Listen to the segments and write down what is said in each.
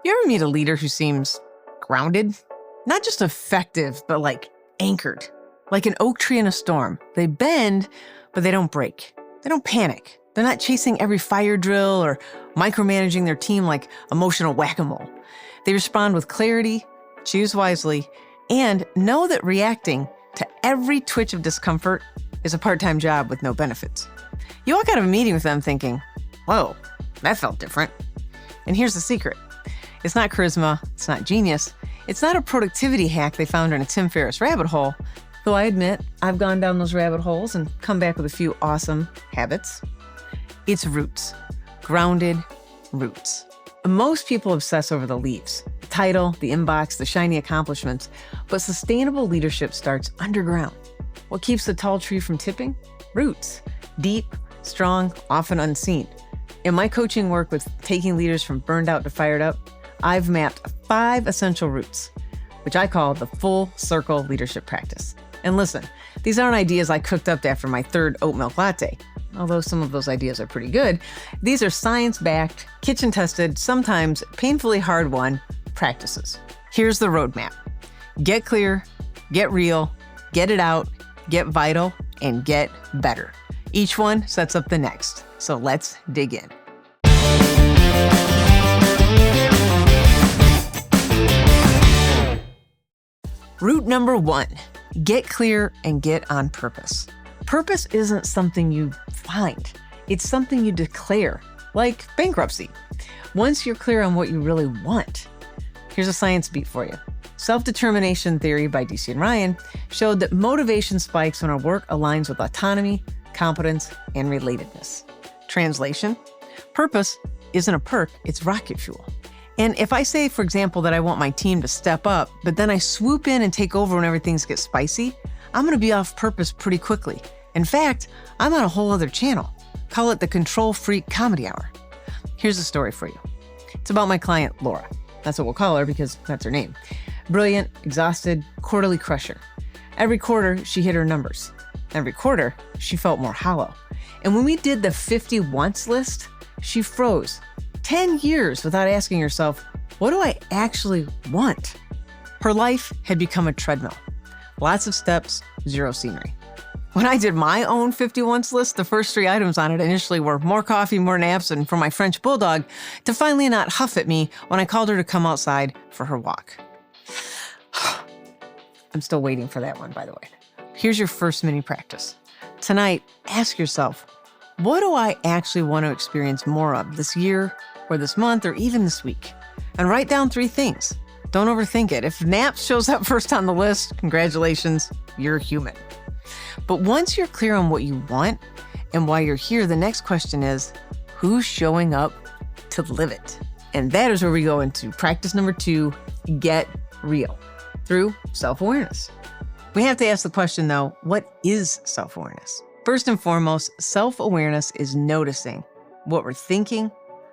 You ever meet a leader who seems grounded? Not just effective, but like anchored. Like an oak tree in a storm. They bend, but they don't break. They don't panic. They're not chasing every fire drill or micromanaging their team like emotional whack-a-mole. They respond with clarity, choose wisely, and know that reacting to every twitch of discomfort is a part-time job with no benefits. You walk out of a meeting with them thinking, whoa, that felt different. And here's the secret. It's not charisma, it's not genius, it's not a productivity hack they found in a Tim Ferriss rabbit hole, though I admit I've gone down those rabbit holes and come back with a few awesome habits. It's roots. Grounded roots. Most people obsess over the leaves, the title, the inbox, the shiny accomplishments, but sustainable leadership starts underground. What keeps the tall tree from tipping? Roots. Deep, strong, often unseen. In my coaching work with taking leaders from burned out to fired up, I've mapped 5 essential roots, which I call the full circle leadership practice. And listen, these aren't ideas I cooked up after my 3rd oat milk latte. Although some of those ideas are pretty good, these are science-backed, kitchen-tested, sometimes painfully hard-won practices. Here's the roadmap. Get clear, get real, get it out, get vital, and get better. Each one sets up the next. So let's dig in. Root number 1, get clear and get on purpose. Purpose isn't something you find. It's something you declare, like bankruptcy. Once you're clear on what you really want, here's a science beat for you. Self-determination theory by DC and Ryan showed that motivation spikes when our work aligns with autonomy, competence, and relatedness. Translation, purpose isn't a perk, it's rocket fuel. And if I say, for example, that I want my team to step up, but then I swoop in and take over when everything gets spicy, I'm gonna be off purpose pretty quickly. In fact, I'm on a whole other channel. Call it the control freak comedy hour. Here's a story for you. It's about my client, Laura. That's what we'll call her because that's her name. Brilliant, exhausted, quarterly crusher. Every quarter, she hit her numbers. Every quarter, she felt more hollow. And when we did the 50 wants list, she froze. 10 years without asking herself, what do I actually want? Her life had become a treadmill. Lots of steps, 0 scenery. When I did my own 50 wants list, the first 3 items on it initially were more coffee, more naps, and for my French bulldog to finally not huff at me when I called her to come outside for her walk. I'm still waiting for that one, by the way. Here's your first mini practice. Tonight, ask yourself, what do I actually want to experience more of this year or this month or even this week? And write down 3 things. Don't overthink it. If naps shows up first on the list, congratulations, you're human. But once you're clear on what you want and why you're here, the next question is, who's showing up to live it? And that is where we go into practice number 2, get real, through self-awareness. We have to ask the question though, what is self-awareness? First and foremost, self-awareness is noticing what we're thinking,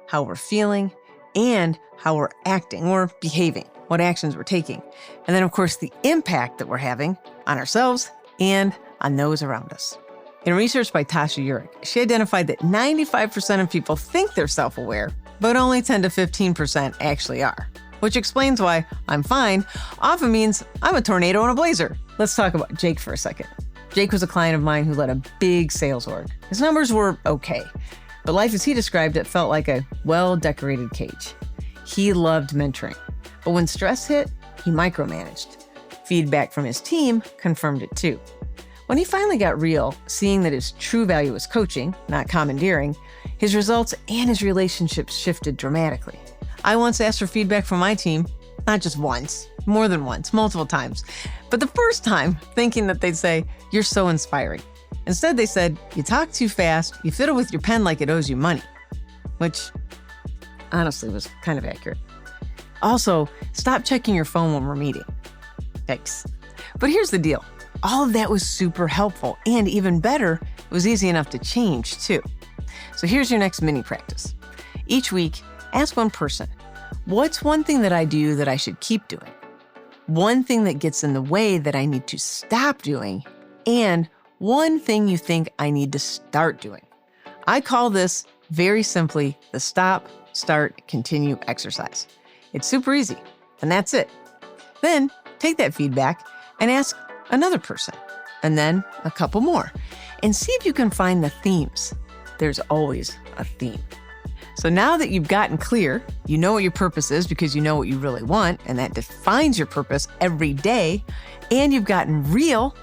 how we're feeling, and how we're acting or behaving, what actions we're taking. And then of course, the impact that we're having on ourselves and on those around us. In research by Tasha Eurich, she identified that 95% of people think they're self-aware, but only 10 to 15% actually are. Which explains why I'm fine often means I'm a tornado in a blazer. Let's talk about Jake for a second. Jake was a client of mine who led a big sales org. His numbers were okay, but life as he described it felt like a well-decorated cage. He loved mentoring, but when stress hit, he micromanaged. Feedback from his team confirmed it too. When he finally got real, seeing that his true value was coaching, not commandeering, his results and his relationships shifted dramatically. I once asked for feedback from my team, not just once, more than once, multiple times. But the first time, thinking that they'd say, "You're so inspiring." Instead, they said, "You talk too fast, you fiddle with your pen like it owes you money," which honestly was kind of accurate. Also, stop checking your phone when we're meeting. Yikes. But here's the deal. All of that was super helpful, and even better, it was easy enough to change too. So here's your next mini practice. Each week, ask one person, what's one thing that I do that I should keep doing? One thing that gets in the way that I need to stop doing, and one thing you think I need to start doing. I call this very simply the stop, start, continue exercise. It's super easy, and that's it. Then take that feedback and ask another person, and then a couple more, and see if you can find the themes. There's always a theme. So now that you've gotten clear, you know what your purpose is because you know what you really want, and that defines your purpose every day, and you've gotten real,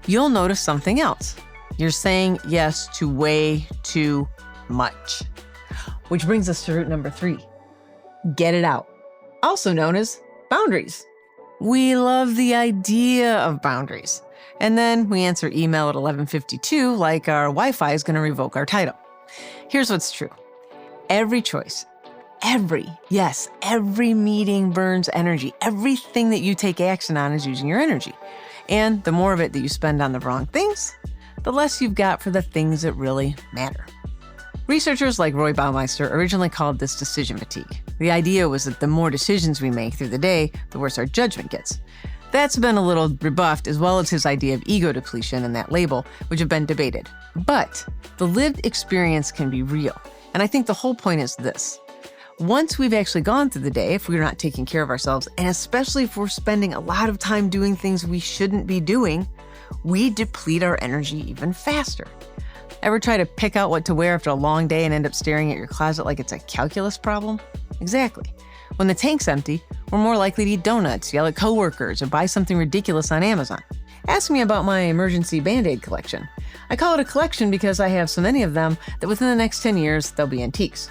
you'll notice something else. You're saying yes to way too much. Which brings us to root number 3. Get it out. Also known as boundaries. We love the idea of boundaries. And then we answer email at 11:52 like our Wi-Fi is going to revoke our title. Here's what's true. Every choice, every meeting burns energy. Everything that you take action on is using your energy. And the more of it that you spend on the wrong things, the less you've got for the things that really matter. Researchers like Roy Baumeister originally called this decision fatigue. The idea was that the more decisions we make through the day, the worse our judgment gets. That's been a little rebuffed, as well as his idea of ego depletion and that label, which have been debated. But the lived experience can be real. And I think the whole point is this. Once we've actually gone through the day, if we're not taking care of ourselves, and especially if we're spending a lot of time doing things we shouldn't be doing, we deplete our energy even faster. Ever try to pick out what to wear after a long day and end up staring at your closet like it's a calculus problem? Exactly. When the tank's empty, we're more likely to eat donuts, yell at coworkers, or buy something ridiculous on Amazon. Ask me about my emergency Band-Aid collection. I call it a collection because I have so many of them that within the next 10 years, they'll be antiques.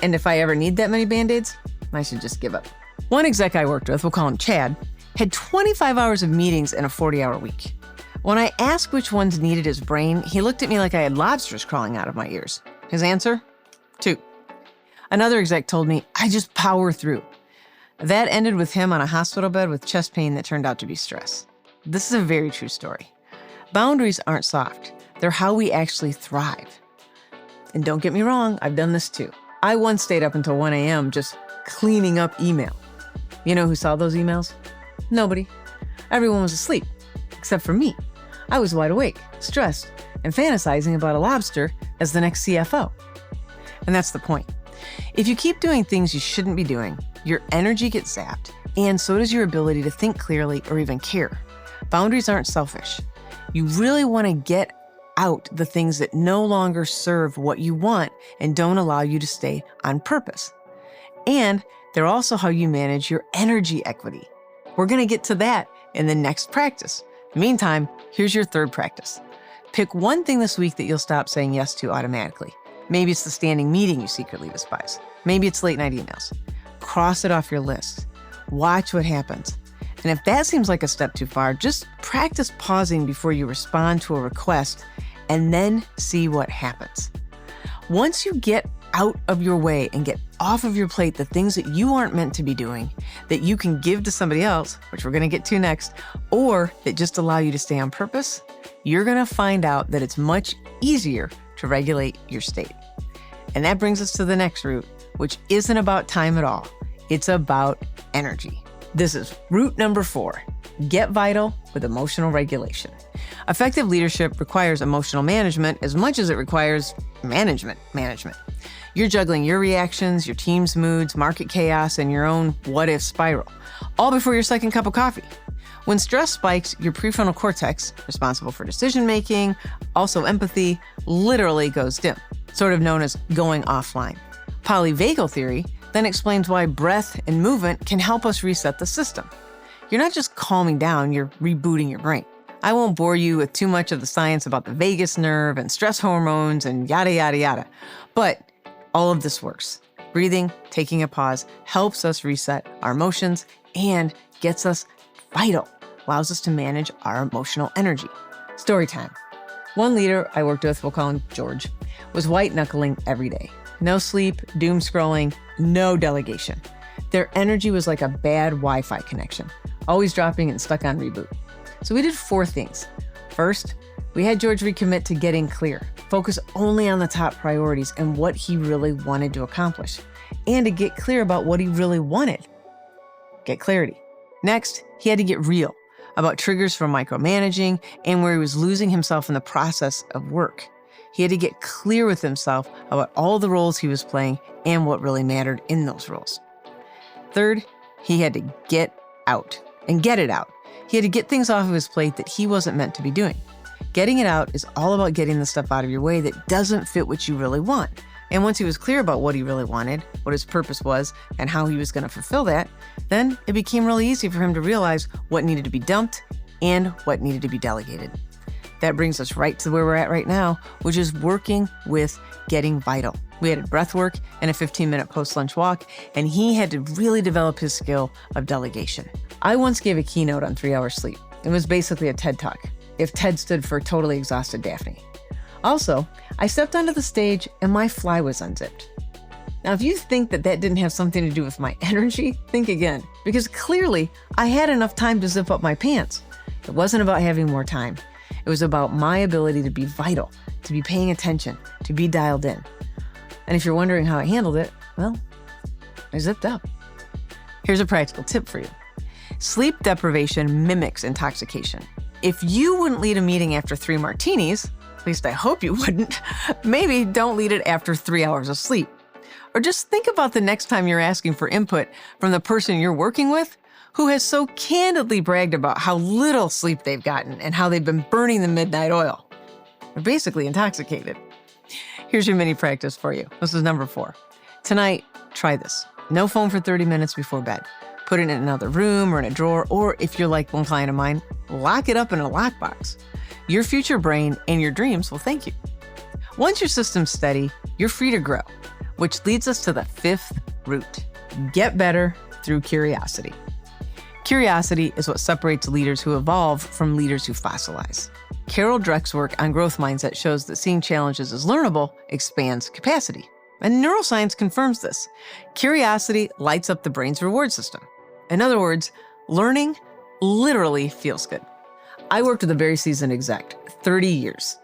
And if I ever need that many Band-Aids, I should just give up. One exec I worked with, we'll call him Chad, had 25 hours of meetings in a 40-hour week. When I asked which ones needed his brain, he looked at me like I had lobsters crawling out of my ears. His answer? 2. Another exec told me, I just power through. That ended with him on a hospital bed with chest pain that turned out to be stress. This is a very true story. Boundaries aren't soft. They're how we actually thrive. And don't get me wrong, I've done this too. I once stayed up until 1 a.m. just cleaning up email. You know who saw those emails? Nobody. Everyone was asleep, except for me. I was wide awake, stressed, and fantasizing about a lobster as the next CFO. And that's the point. If you keep doing things you shouldn't be doing, your energy gets zapped, and so does your ability to think clearly or even care. Boundaries aren't selfish. You really want to get out the things that no longer serve what you want and don't allow you to stay on purpose. And they're also how you manage your energy equity. We're going to get to that in the next practice. Meantime, here's your third practice. Pick one thing this week that you'll stop saying yes to automatically. Maybe it's the standing meeting you secretly despise. Maybe it's late night emails. Cross it off your list. Watch what happens. And if that seems like a step too far, just practice pausing before you respond to a request and then see what happens. Once you get out of your way and get off of your plate the things that you aren't meant to be doing, that you can give to somebody else, which we're going to get to next, or that just allow you to stay on purpose, you're going to find out that it's much easier to regulate your state. And that brings us to the next root, which isn't about time at all. It's about energy. This is root number 4. Get vital with emotional regulation. Effective leadership requires emotional management as much as it requires management. You're juggling your reactions, your team's moods, market chaos, and your own what-if spiral, all before your second cup of coffee. When stress spikes, your prefrontal cortex, responsible for decision-making, also empathy, literally goes dim, sort of known as going offline. Polyvagal theory then explains why breath and movement can help us reset the system. You're not just calming down, you're rebooting your brain. I won't bore you with too much of the science about the vagus nerve and stress hormones and yada, yada, yada. But all of this works. Breathing, taking a pause, helps us reset our emotions and gets us vital, allows us to manage our emotional energy. Story time. One leader I worked with, we'll call him George, was white knuckling every day. No sleep, doom scrolling, no delegation. Their energy was like a bad Wi-Fi connection, always dropping and stuck on reboot. So we did 4 things. First, we had George recommit to getting clear, focus only on the top priorities and what he really wanted to accomplish, and to get clear about what he really wanted. Get clarity. Next, he had to get real about triggers for micromanaging and where he was losing himself in the process of work. He had to get clear with himself about all the roles he was playing and what really mattered in those roles. Third, He had to get out and get it out. He had to get things off of his plate that he wasn't meant to be doing. Getting it out is all about getting the stuff out of your way that doesn't fit what you really want. And once he was clear about what he really wanted, what his purpose was, and how he was going to fulfill that, then it became really easy for him to realize what needed to be dumped and what needed to be delegated. That brings us right to where we're at right now, which is working with getting vital. We added breath work and a 15-minute post-lunch walk, and he had to really develop his skill of delegation. I once gave a keynote on 3 hours sleep. It was basically a TED Talk, if TED stood for Totally Exhausted Daphne. Also, I stepped onto the stage and my fly was unzipped. Now, if you think that didn't have something to do with my energy, think again, because clearly I had enough time to zip up my pants. It wasn't about having more time. It was about my ability to be vital, to be paying attention, to be dialed in. And if you're wondering how I handled it, well, I zipped up. Here's a practical tip for you. Sleep deprivation mimics intoxication. If you wouldn't lead a meeting after 3 martinis, at least I hope you wouldn't, maybe don't lead it after 3 hours of sleep. Or just think about the next time you're asking for input from the person you're working with who has so candidly bragged about how little sleep they've gotten and how they've been burning the midnight oil. They're basically intoxicated. Here's your mini practice for you. This is number 4. Tonight, try this. No phone for 30 minutes before bed. Put it in another room or in a drawer, or if you're like one client of mine, lock it up in a lockbox. Your future brain and your dreams will thank you. Once your system's steady, you're free to grow, which leads us to the 5th root. Get better through curiosity. Curiosity is what separates leaders who evolve from leaders who fossilize. Carol Dweck's work on growth mindset shows that seeing challenges as learnable expands capacity. And neuroscience confirms this. Curiosity lights up the brain's reward system. In other words, learning literally feels good. I worked with a very seasoned exec, 30 years.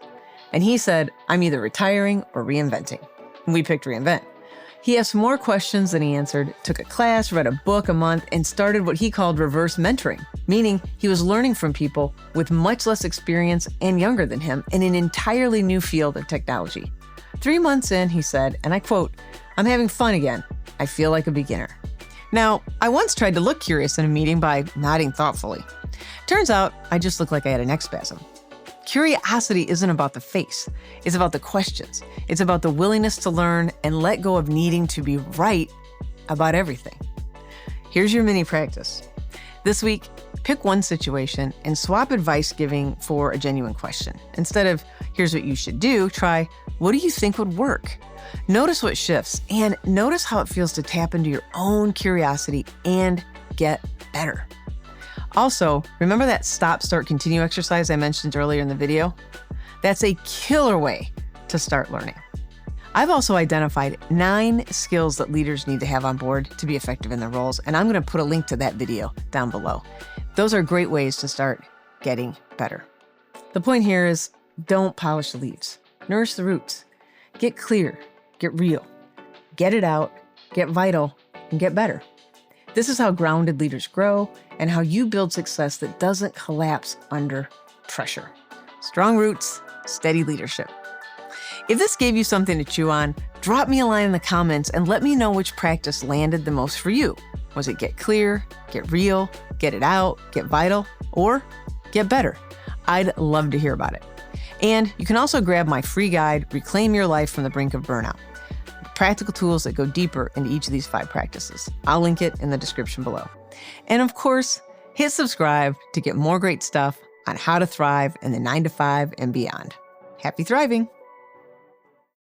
And he said, I'm either retiring or reinventing. And we picked reinvent. He asked more questions than he answered, took a class, read a book a month, and started what he called reverse mentoring, meaning he was learning from people with much less experience and younger than him in an entirely new field of technology. 3 months in, he said, and I quote, I'm having fun again. I feel like a beginner. Now, I once tried to look curious in a meeting by nodding thoughtfully. Turns out I just looked like I had a neck spasm. Curiosity isn't about the face. It's about the questions. It's about the willingness to learn and let go of needing to be right about everything. Here's your mini practice. This week, pick one situation and swap advice giving for a genuine question. Instead of, here's what you should do, try, what do you think would work? Notice what shifts and notice how it feels to tap into your own curiosity and get better. Also, remember that stop, start, continue exercise I mentioned earlier in the video? That's a killer way to start learning. I've also identified 9 skills that leaders need to have on board to be effective in their roles, and I'm going to put a link to that video down below. Those are great ways to start getting better. The point here is don't polish the leaves. Nourish the roots. Get clear. Get real. Get it out. Get vital. And get better. This is how grounded leaders grow and how you build success that doesn't collapse under pressure. Strong roots, steady leadership. If this gave you something to chew on, drop me a line in the comments and let me know which practice landed the most for you. Was it get clear, get real, get it out, get vital, or get better? I'd love to hear about it. And you can also grab my free guide, Reclaim Your Life from the Brink of Burnout. Practical tools that go deeper into each of these 5 practices. I'll link it in the description below. And of course, hit subscribe to get more great stuff on how to thrive in the 9 to 5 and beyond. Happy thriving!